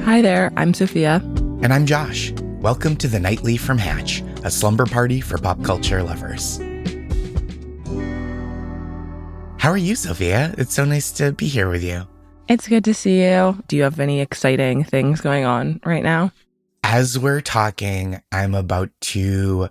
Hi there, I'm Sophia. And I'm Josh. Welcome to The Nightly from Hatch, a slumber party for pop culture lovers. How are you, Sophia? It's so nice to be here with you. It's good to see you. Do you have any exciting things going on right now? As we're talking, I'm about to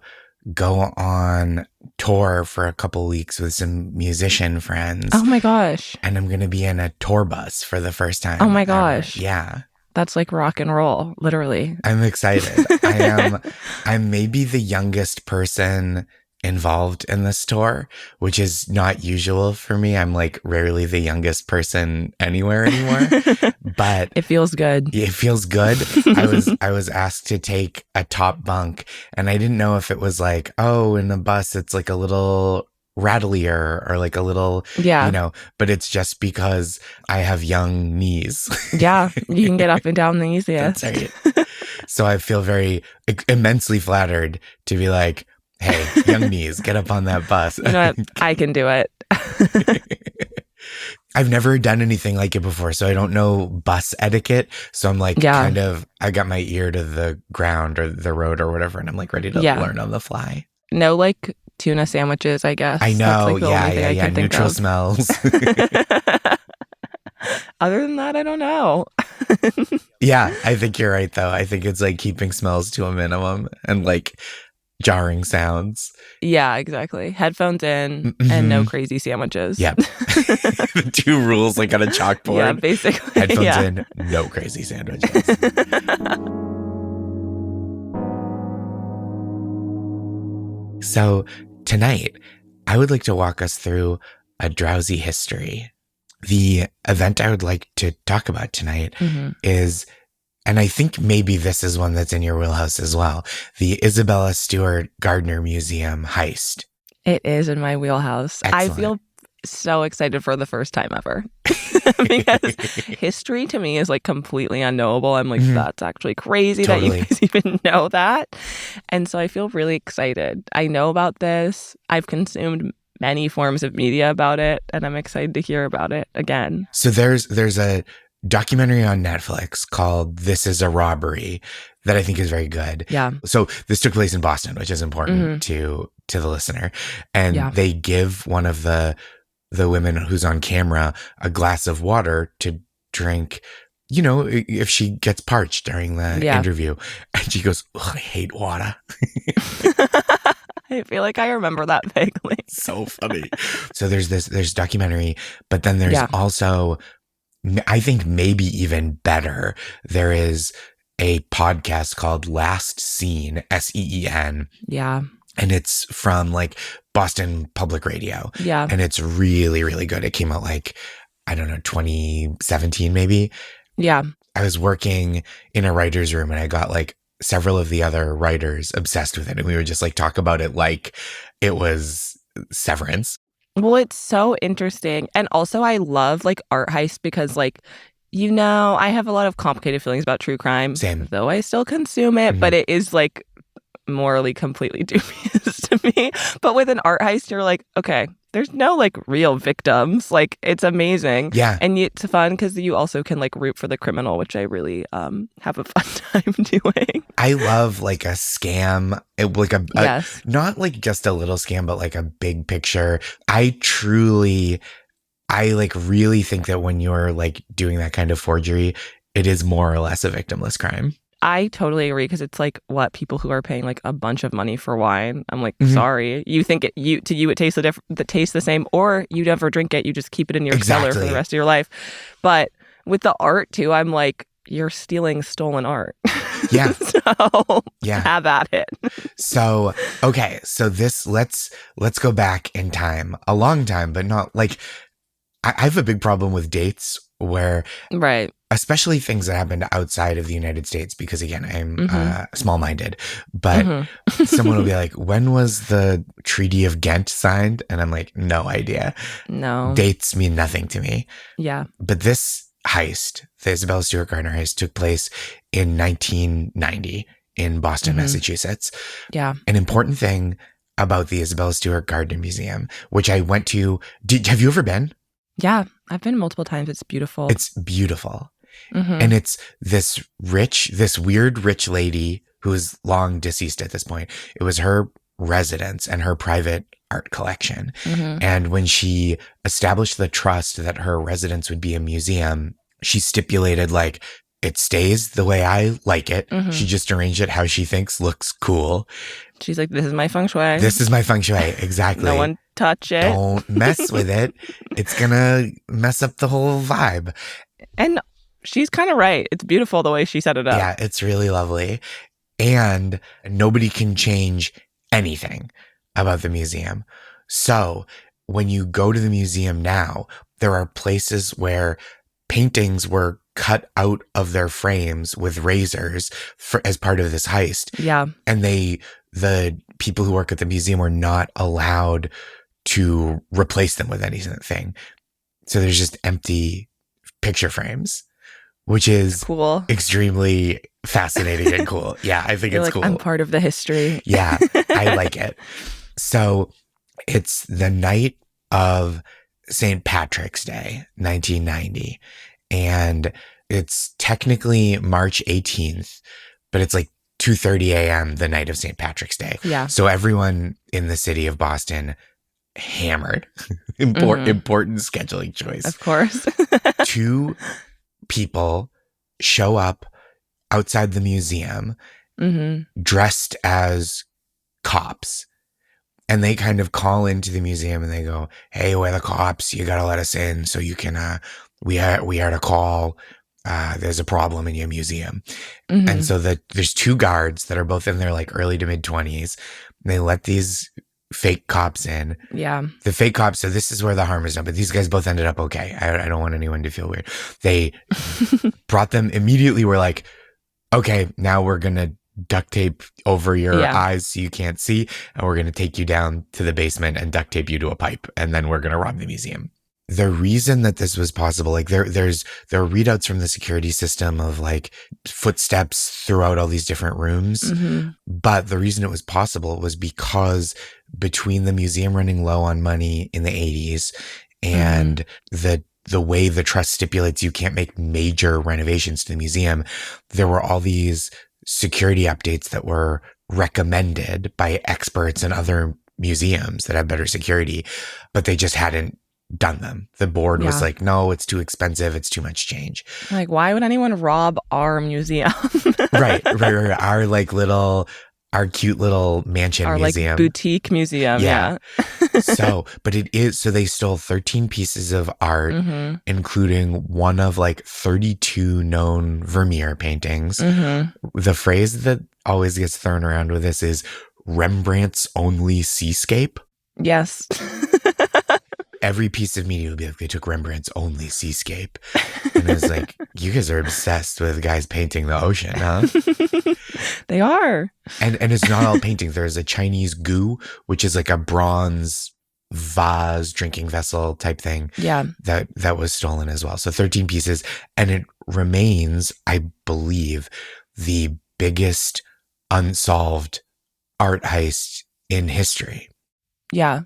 go on tour for a couple weeks with some musician friends. Oh my gosh. And I'm going to be in a tour bus for the first time. Oh my gosh. Yeah. That's like rock and roll, literally. I'm excited. I'm maybe the youngest person involved in this tour, which is not usual for me. I'm like rarely the youngest person anywhere anymore. But it feels good. It feels good. I was asked to take a top bunk, and I didn't know if it was like, oh, in a bus it's like a little rattlier or like a little, but it's just because I have young knees. Yeah, you can get up and down the easiest. That's right. So I feel very immensely flattered to be like, hey, young knees, get up on that bus. You know what? I can do it. I've never done anything like it before, so I don't know bus etiquette. So I'm like, I got my ear to the ground or the road or whatever, and I'm like ready to learn on the fly. No, like tuna sandwiches, I guess. I know. That's like yeah. Neutral smells. Other than that, I don't know. Yeah, I think you're right, though. I think it's like keeping smells to a minimum and like jarring sounds. Yeah, exactly. Headphones in and no crazy sandwiches. Yep. The two rules like on a chalkboard. Yeah, basically. Headphones in, no crazy sandwiches. So tonight, I would like to walk us through a Drowsy History. The event I would like to talk about tonight is, and I think maybe this is one that's in your wheelhouse as well, the Isabella Stewart Gardner Museum Heist. It is in my wheelhouse. Excellent. I feel so excited for the first time ever. Because history to me is like completely unknowable. I'm like, that's actually crazy that you guys even know that. And so I feel really excited. I know about this. I've consumed many forms of media about it, and I'm excited to hear about it again. So there's a documentary on Netflix called This Is a Robbery that I think is very good. Yeah. So this took place in Boston, which is important to the listener. And they give one of the women who's on camera a glass of water to drink, if she gets parched during the interview. And she goes, I hate water. I feel like I remember that vaguely. So funny. So there's documentary, but then there's also, I think maybe even better, there is a podcast called Last Seen, SEEN. Yeah. And it's from like Boston Public Radio. Yeah. And it's really, really good. It came out like, I don't know, 2017 maybe. Yeah. I was working in a writer's room and I got like several of the other writers obsessed with it. And we would just like talk about it like it was Severance. Well, it's so interesting. And also I love like art heist because like, I have a lot of complicated feelings about true crime. Same. Though I still consume it, but it is like morally completely dubious to me. But with an art heist, you're like, okay, there's no like real victims. Like it's amazing. Yeah. And it's fun because you also can like root for the criminal, which I really have a fun time doing. I love like a scam, not like just a little scam, but like a big picture. I like really think that when you're like doing that kind of forgery, it is more or less a victimless crime. I totally agree because it's like what people who are paying like a bunch of money for wine. I'm like, sorry, you think it tastes the same, or you never drink it. You just keep it in your cellar for the rest of your life. But with the art too, I'm like, you're stealing stolen art. Yeah. So have at it. So okay, so let's go back in time, a long time, but not like I have a big problem with dates where especially things that happened outside of the United States, because again, I'm small-minded, but someone will be like, when was the Treaty of Ghent signed? And I'm like, no idea. No. Dates mean nothing to me. Yeah. But this heist, the Isabella Stewart Gardner heist, took place in 1990 in Boston, Massachusetts. Yeah. An important thing about the Isabella Stewart Gardner Museum, which I went to. Have you ever been? Yeah, I've been multiple times. It's beautiful. It's beautiful. And it's this weird rich lady who is long deceased at this point. It was her residence and her private art collection. And when she established the trust that her residence would be a museum, she stipulated like, it stays the way I like it. She just arranged it how she thinks looks cool. She's like, this is my feng shui. This is my feng shui. Exactly. No one touch it. Don't mess with it. It's going to mess up the whole vibe. And she's kind of right. It's beautiful the way she set it up. Yeah, it's really lovely. And nobody can change anything about the museum. So when you go to the museum now, there are places where paintings were cut out of their frames with razors as part of this heist. Yeah. And the people who work at the museum were not allowed to replace them with anything. So there's just empty picture frames, which is cool, extremely fascinating and cool. Yeah, I think it's cool. I'm part of the history. Yeah, I like it. So it's the night of St. Patrick's Day, 1990. And it's technically March 18th, but it's like 2:30 a.m. the night of St. Patrick's Day. Yeah. So everyone in the city of Boston hammered. Important scheduling choice. Of course. 2 people show up outside the museum dressed as cops. And they kind of call into the museum and they go, hey, we're the cops. You got to let us in so you can, we had a call. There's a problem in your museum. And so there's 2 guards that are both in their like early to mid 20s. They let these fake cops in. Yeah. The fake cops. So this is where the harm is done. But these guys both ended up okay. I don't want anyone to feel weird. They brought them immediately. We're like, okay, now we're going to duct tape over your eyes so you can't see. And we're going to take you down to the basement and duct tape you to a pipe. And then we're going to rob the museum. The reason that this was possible, like there are readouts from the security system of like footsteps throughout all these different rooms. But the reason it was possible was because between the museum running low on money in the 80s and the way the trust stipulates you can't make major renovations to the museum, there were all these security updates that were recommended by experts and other museums that have better security, but they just hadn't done them. The board was like, no, it's too expensive. It's too much change. Like, why would anyone rob our museum? Right. Our cute little mansion museum. Like boutique museum. Yeah. So they stole 13 pieces of art, including one of like 32 known Vermeer paintings. The phrase that always gets thrown around with this is Rembrandt's only seascape. Yes. Every piece of media would be like, they took Rembrandt's only seascape. And I was like, you guys are obsessed with guys painting the ocean, huh? They are. And it's not all painting. There's a Chinese gu, which is like a bronze vase, drinking vessel type thing. Yeah. That was stolen as well. So 13 pieces. And it remains, I believe, the biggest unsolved art heist in history. Yeah.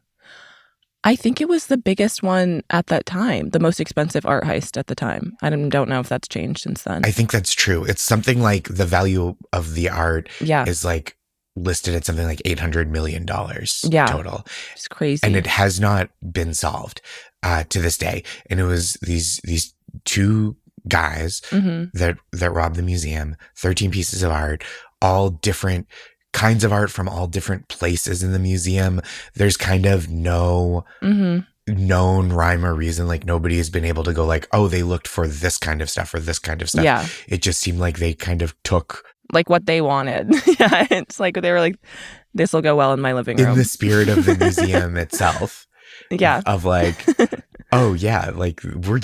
I think it was the biggest one at that time, the most expensive art heist at the time. I don't know if that's changed since then. I think that's true. It's something like the value of the art is like listed at something like $800 million total. It's crazy. And it has not been solved to this day. And it was these 2 guys that robbed the museum, 13 pieces of art, all different kinds of art from all different places in the museum. There's kind of no known rhyme or reason. Like nobody has been able to go like, oh, they looked for this kind of stuff or this kind of stuff. Yeah. It just seemed like they kind of took like what they wanted. Yeah. It's like they were like, this will go well in my living room. In the spirit of the museum itself. Yeah. Of like, oh yeah, like we're a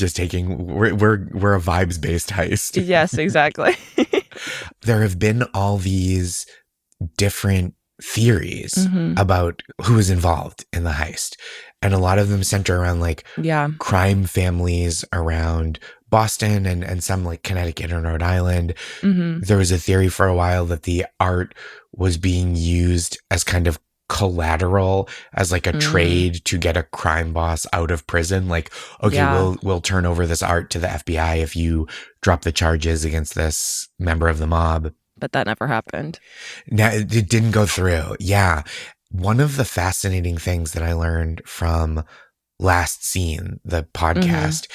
vibes based heist. Yes, exactly. There have been all these different theories about who is involved in the heist. And a lot of them center around like crime families around Boston and some like Connecticut and Rhode Island. There was a theory for a while that the art was being used as kind of collateral as like a trade to get a crime boss out of prison. Like, okay, we'll turn over this art to the FBI if you drop the charges against this member of the mob. But that never happened. No, it didn't go through. Yeah. One of the fascinating things that I learned from Last Scene, the podcast,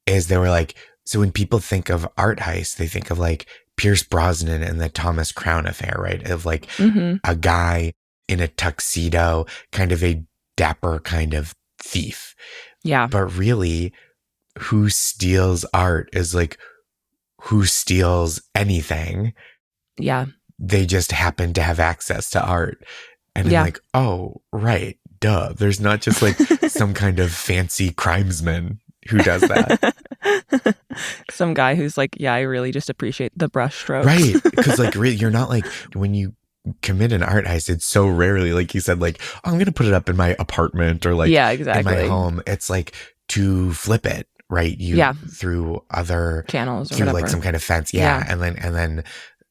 is they were like, so when people think of art heist, they think of like Pierce Brosnan and the Thomas Crown affair, right? Of like a guy in a tuxedo, kind of a dapper kind of thief. Yeah. But really, who steals art is like who steals anything. Yeah. They just happen to have access to art. And I'm like, oh, right. Duh. There's not just like some kind of fancy crimesman who does that. Some guy who's like, yeah, I really just appreciate the brush strokes. Right. Because like really, you're not like, when you commit an art heist, it's so rarely like you said, like, oh, I'm going to put it up in my apartment or like in my home. It's like to flip it, right? Through other channels or through whatever. Like some kind of fence. Yeah. And then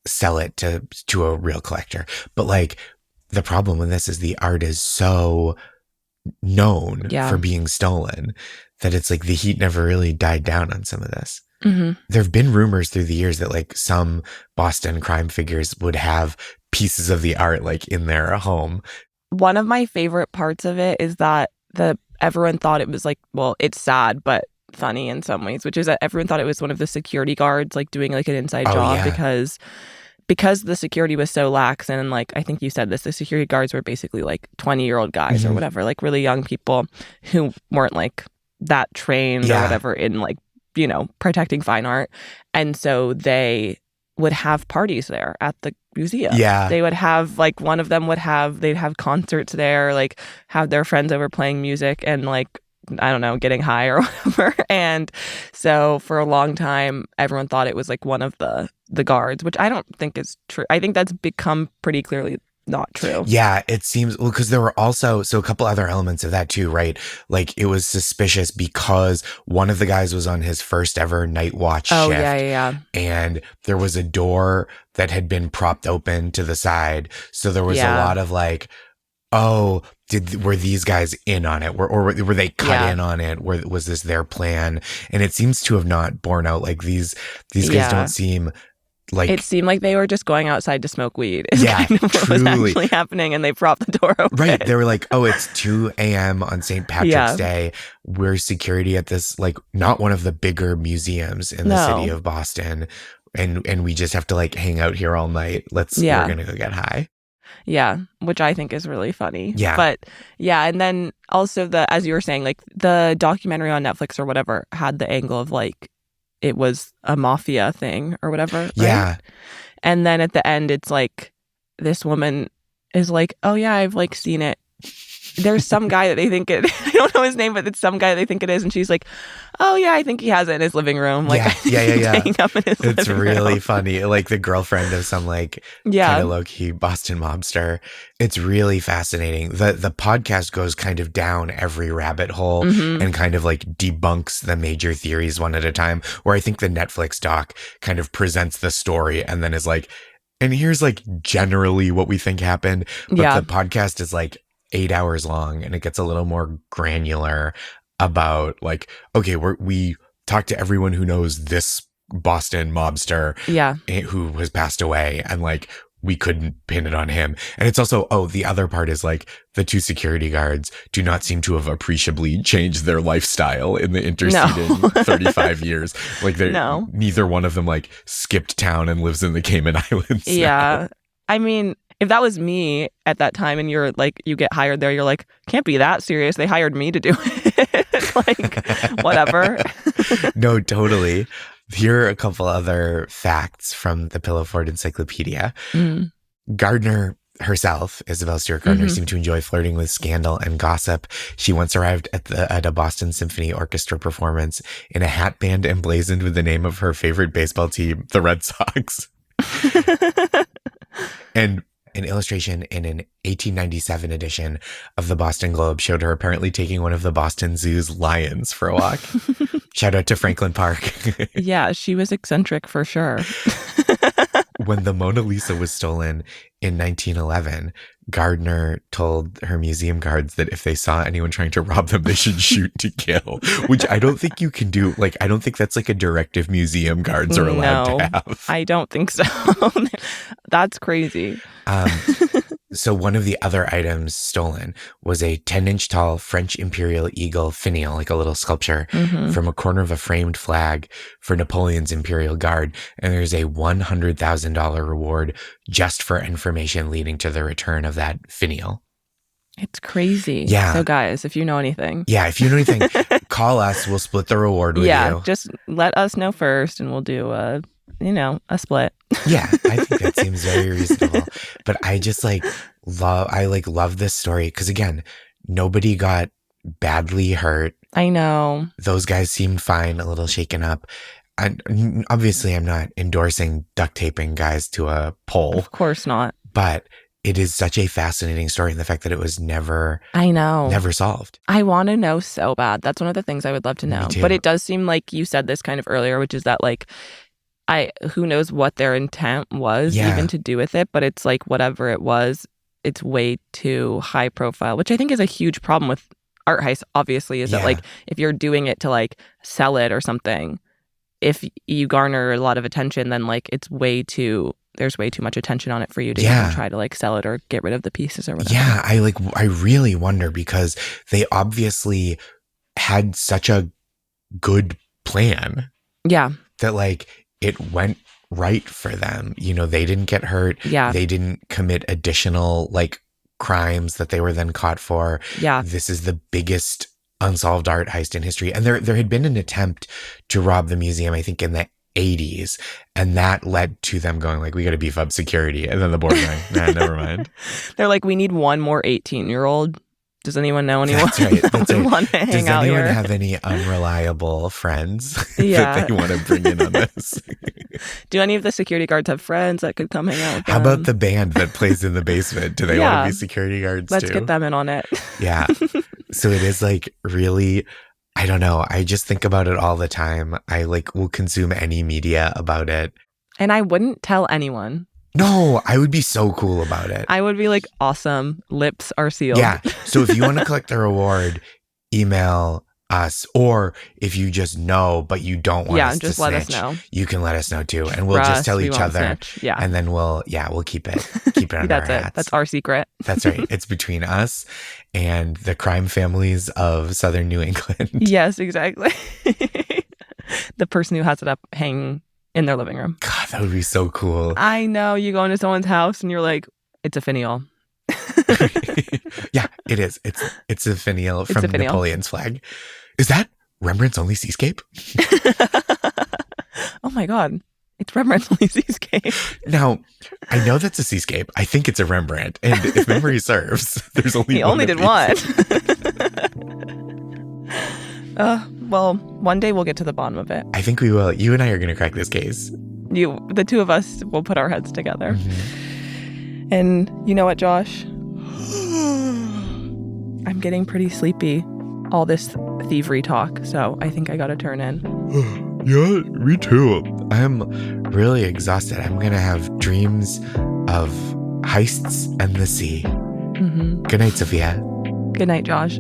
sell it to a real collector. But like the problem with this is the art is so known for being stolen that it's like the heat never really died down on some of this. There have been rumors through the years that like some Boston crime figures would have pieces of the art like in their home. One of my favorite parts of it is that everyone thought it was like, well, it's sad, but funny in some ways, which is that everyone thought it was one of the security guards like doing like an inside job because the security was so lax. And like, I think you said this, the security guards were basically like 20-year-old guys or whatever, like really young people who weren't like that trained or whatever in like, you know, protecting fine art. And so they would have parties there at the museum. Yeah. They would have like, one of them they'd have concerts there, like have their friends over playing music and like, I don't know, getting high or whatever. And so for a long time, everyone thought it was like one of the guards, which I don't think is true. I think that's become pretty clearly not true. Yeah, it seems, well, because there were also, so a couple other elements of that too, right? Like it was suspicious because one of the guys was on his first ever night watch shift. Yeah. And there was a door that had been propped open to the side. So there was a lot of like, oh, were these guys in on it? Or were they cut in on it? Was this their plan? And it seems to have not borne out. Like these guys don't seem like, it seemed like they were just going outside to smoke weed. Kind of what was actually happening, and they propped the door open. Right. They were like, oh, it's 2 a.m. on St. Patrick's Day. We're security at this, like, not one of the bigger museums in the city of Boston. And we just have to like hang out here all night. We're going to go get high. Yeah, which I think is really funny. Yeah. But yeah, and then also as you were saying, like the documentary on Netflix or whatever had the angle of like, it was a mafia thing or whatever. Right? Yeah. And then at the end, it's like this woman is like, oh yeah, I've like seen it. There's some guy that they think I don't know his name, but it's some guy they think it is. And she's like, oh yeah, I think he has it in his living room. Like, hanging up in his it's living really room. funny. Like the girlfriend of some like kind of low-key Boston mobster. It's really fascinating. The podcast goes kind of down every rabbit hole and kind of like debunks the major theories one at a time, where I think the Netflix doc kind of presents the story and then is like, and here's like generally what we think happened. But the podcast is like 8 hours long and it gets a little more granular about like, okay, we talked to everyone who knows this Boston mobster who has passed away, and like we couldn't pin it on him. And it's also, the other part is like the 2 security guards do not seem to have appreciably changed their lifestyle in the interceding 35 years. Like neither one of them like skipped town and lives in the Cayman Islands. Yeah. Now. I mean, if that was me at that time and you're like, you get hired there, you're like, can't be that serious. They hired me to do it. Like, whatever. No, totally. Here are a couple other facts from the Pillowfort Encyclopedia. Gardner herself, Isabella Stewart Gardner, seemed to enjoy flirting with scandal and gossip. She once arrived at a Boston Symphony Orchestra performance in a hat band emblazoned with the name of her favorite baseball team, the Red Sox. And an illustration in an 1897 edition of the Boston Globe showed her apparently taking one of the Boston Zoo's lions for a walk. Shout out to Franklin Park. Yeah, she was eccentric for sure. when the Mona Lisa was stolen in 1911, Gardner told her museum guards that if they saw anyone trying to rob them, they should shoot to kill, which I don't think you can do. Like, I don't think that's like a directive museum guards are allowed to have. I don't think so. That's crazy. So one of the other items stolen was a 10-inch tall French imperial eagle finial, like a little sculpture, from a corner of a framed flag for Napoleon's imperial guard. And there's a $100,000 reward just for information leading to the return of that finial. It's crazy. Yeah. So guys, if you know anything. Yeah, if you know anything, call us. We'll split the reward with you. Yeah, just let us know first and we'll do a split. Yeah, I think that seems very reasonable. But I just love this story because, again, nobody got badly hurt. I know. Those guys seemed fine, a little shaken up. And obviously, I'm not endorsing duct taping guys to a pole. Of course not. But it is such a fascinating story, and the fact that it was never solved. I want to know so bad. That's one of the things I would love to know. Me too. But it does seem like you said this kind of earlier, which is that who knows what their intent was even to do with it, but it's like whatever it was, it's way too high profile, which I think is a huge problem with art heists, obviously, is that like if you're doing it to like sell it or something, if you garner a lot of attention, then like there's way too much attention on it for you to even try to like sell it or get rid of the pieces or whatever. Yeah, I really wonder because they obviously had such a good plan. Yeah. That like it went right for them. You know, they didn't get hurt. Yeah. They didn't commit additional like crimes that they were then caught for. Yeah. This is the biggest unsolved art heist in history. And there had been an attempt to rob the museum, I think in the 80s. And that led to them going like, we got to beef up security. And then the board going, nah, never mind. They're like, we need one more 18-year-old. Does anyone know anyone? That's right. That's right. Want to hang Does out anyone here? have any unreliable friends that they want to bring in on this? Do any of the security guards have friends that could come hang out with them? How about the band that plays in the basement? Do they want to be security guards Let's too? get them in on it. Yeah. So it is like really, I don't know. I just think about it all the time. I like will consume any media about it. And I wouldn't tell anyone. No, I would be so cool about it. I would be like, awesome. Lips are sealed. Yeah. So if you want to collect the reward, email us. Or if you just know, but you don't want us to snitch, let us know. You can let us know too. And we'll just tell each other. Snitch. Yeah. And then we'll keep it under our hats. That's our secret. That's right. It's between us and the crime families of Southern New England. Yes, exactly. The person who has it up hanging in their living room. God, that would be so cool. I know. You go into someone's house and you're like, it's a finial. Yeah, it is. It's a finial from Napoleon's flag. Is that Rembrandt's only seascape? Oh my God. It's Rembrandt's only seascape. Now, I know that's a seascape. I think it's a Rembrandt. And if memory serves, there's only he one. He only did one. Well, one day we'll get to the bottom of it. I think we will. You and I are going to crack this case. The two of us will put our heads together. Mm-hmm. And you know what, Josh? I'm getting pretty sleepy. All this thievery talk. So I think I got to turn in. Yeah, me too. I'm really exhausted. I'm going to have dreams of heists and the sea. Mm-hmm. Good night, Sophia. Good night, Josh.